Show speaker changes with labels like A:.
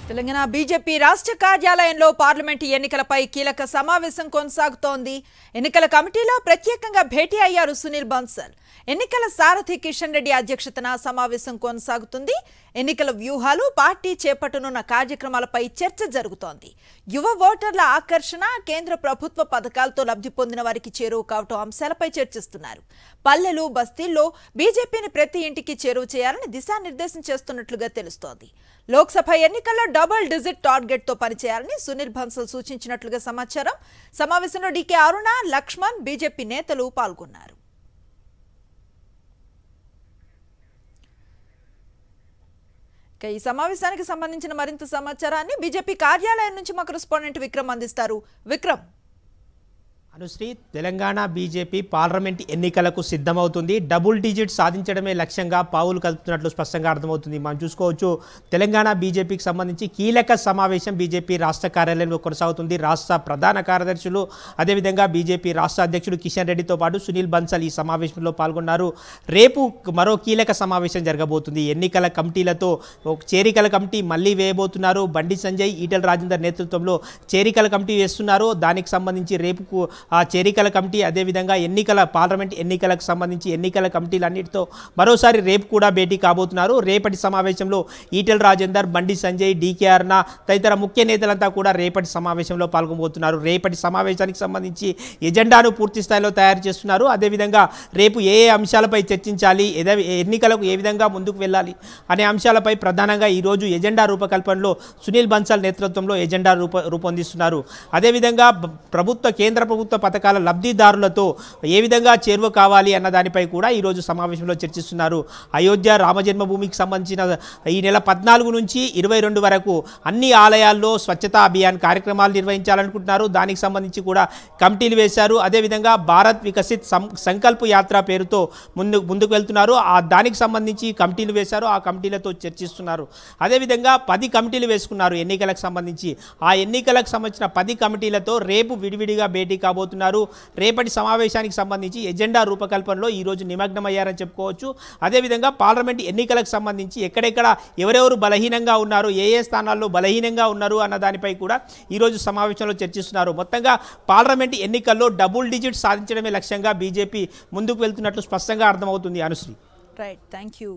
A: Telangana BJP రాష్ట్ర కార్యాలయంలో parliament ఎన్నికలపై కీలక సమావేశం కొనసాగుతోంది. ఎన్నికల కమిటీలో ప్రత్యేకంగా భేటీ అయ్యారు సునీల్ బన్సల్. ఎన్నికల సారథి కిషన్ రెడ్డి అధ్యక్షతన సమావేశం కొనసాగుతుంది. ఎన్నికల వ్యూహాలు, పార్టీ చేపట్టనున్న కార్యక్రమాలపై చర్చ జరుగుతోంది. యువ ఓటర్ల ఆకర్షణ, కేంద్ర ప్రభుత్వ పథకాలతో లబ్ధి పొందిన వారికి చేరువ కావటం అంశాలపై చర్చిస్తున్నారు. పల్లెలు, బస్తీల్లో బీజేపీని ప్రతి ఇంటికి చేరువ చేయాలని దిశానిర్దేశం చేస్తున్నట్లుగా తెలుస్తోంది. లోక్సభ ఎన్నికల్లో డబుల్ డిజిట్ టార్గెట్ తో పనిచేయాలని సునీల్ బన్సల్ సూచించినట్లుగా సమాచారం. సమావేశంలో డీకే అరుణ, లక్ష్మణ్, బీజేపీ నేతలు పాల్గొన్నారు. ఈ సమావేశానికి సంబంధించిన మరింత సమాచారాన్ని బీజేపీ కార్యాలయం నుంచి మా కరెస్పాండెంట్ విక్రమ్ అందిస్తారు. విక్రమ్.
B: అనుశ్రీ, తెలంగాణ బీజేపీ పార్లమెంట్ ఎన్నికలకు సిద్ధమవుతుంది. డబుల్ డిజిట్ సాధించడమే లక్ష్యంగా పావులు కలుపుతున్నట్లు స్పష్టంగా అర్థమవుతుంది. మనం చూసుకోవచ్చు, తెలంగాణ బీజేపీకి సంబంధించి కీలక సమావేశం బీజేపీ రాష్ట్ర కార్యాలయంలో కొనసాగుతుంది. రాష్ట్ర ప్రధాన కార్యదర్శులు, అదేవిధంగా బీజేపీ రాష్ట్ర అధ్యక్షుడు కిషన్ రెడ్డితో పాటు సునీల్ బన్సల్ ఈ సమావేశంలో పాల్గొన్నారు. రేపు మరో కీలక సమావేశం జరగబోతుంది. ఎన్నికల కమిటీలతో చేరికల కమిటీ మళ్లీ వేయబోతున్నారు. బండి సంజయ్, ఈటెల రాజేందర్ నేతృత్వంలో చేరికల కమిటీ వేస్తున్నారు. దానికి సంబంధించి రేపు ఆ చేరికల కమిటీ, అదేవిధంగా పార్లమెంట్ ఎన్నికలకు సంబంధించి ఎన్నికల కమిటీలన్నిటితో మరోసారి రేపు కూడా భేటీ కాబోతున్నారు. రేపటి సమావేశంలో ఈటెల రాజేందర్, బండి సంజయ్, డీకే అరుణ తదితర ముఖ్య నేతలంతా కూడా రేపటి సమావేశంలో పాల్గొబోతున్నారు. రేపటి సమావేశానికి సంబంధించి ఎజెండాను పూర్తి స్థాయిలో తయారు చేస్తున్నారు. అదేవిధంగా రేపు ఏ అంశాలపై చర్చించాలి, ఎన్నికలకు ఏ విధంగా ముందుకు వెళ్ళాలి అనే అంశాలపై ప్రధానంగా ఈరోజు ఎజెండా రూపకల్పనలో సునీల్ బన్సల్ నేతృత్వంలో ఎజెండా రూపొందిస్తున్నారు. అదేవిధంగా కేంద్ర ప్రభుత్వ పథకాల లబ్ధిదారులతో ఏ విధంగా చేరువ కావాలి అన్న దానిపై కూడా ఈరోజు సమావేశంలో చర్చిస్తున్నారు. అయోధ్య రామజన్మభూమికి సంబంధించిన ఈ నెల 14 నుంచి 22 వరకు అన్ని ఆలయాల్లో స్వచ్ఛతా అభియాన్ కార్యక్రమాలు నిర్వహించాలనుకుంటున్నారు. దానికి సంబంధించి కూడా కమిటీలు వేశారు. అదేవిధంగా భారత్ వికసిత్ సంకల్ప యాత్ర పేరుతో ముందుకు వెళ్తున్నారు. దానికి సంబంధించి కమిటీలు వేశారు. ఆ కమిటీలతో చర్చిస్తున్నారు. అదేవిధంగా 10 కమిటీలు వేసుకున్నారు ఎన్నికలకు సంబంధించి. ఆ ఎన్నికలకు సంబంధించిన 10 కమిటీలతో రేపు విడివిడిగా భేటీ కాబోతున్నారు. రేపటి సమావేశానికి సంబంధించి ఎజెండా రూపకల్పనలో ఈరోజు నిమగ్నమయ్యారని చెప్పుకోవచ్చు. అదేవిధంగా పార్లమెంట్ ఎన్నికలకు సంబంధించి ఎక్కడెక్కడ ఎవరెవరు బలహీనంగా ఉన్నారు, ఏ స్థానాల్లో బలహీనంగా ఉన్నారు అన్న దానిపై కూడా ఈరోజు సమావేశంలో చర్చిస్తున్నారు. మొత్తంగా పార్లమెంట్ ఎన్నికల్లో డబుల్ డిజిట్ సాధించడమే లక్ష్యంగా బీజేపీ ముందుకు వెళ్తున్నట్లు స్పష్టంగా అర్థమవుతుంది. అనుశ్రీ.
A: Right, thank you.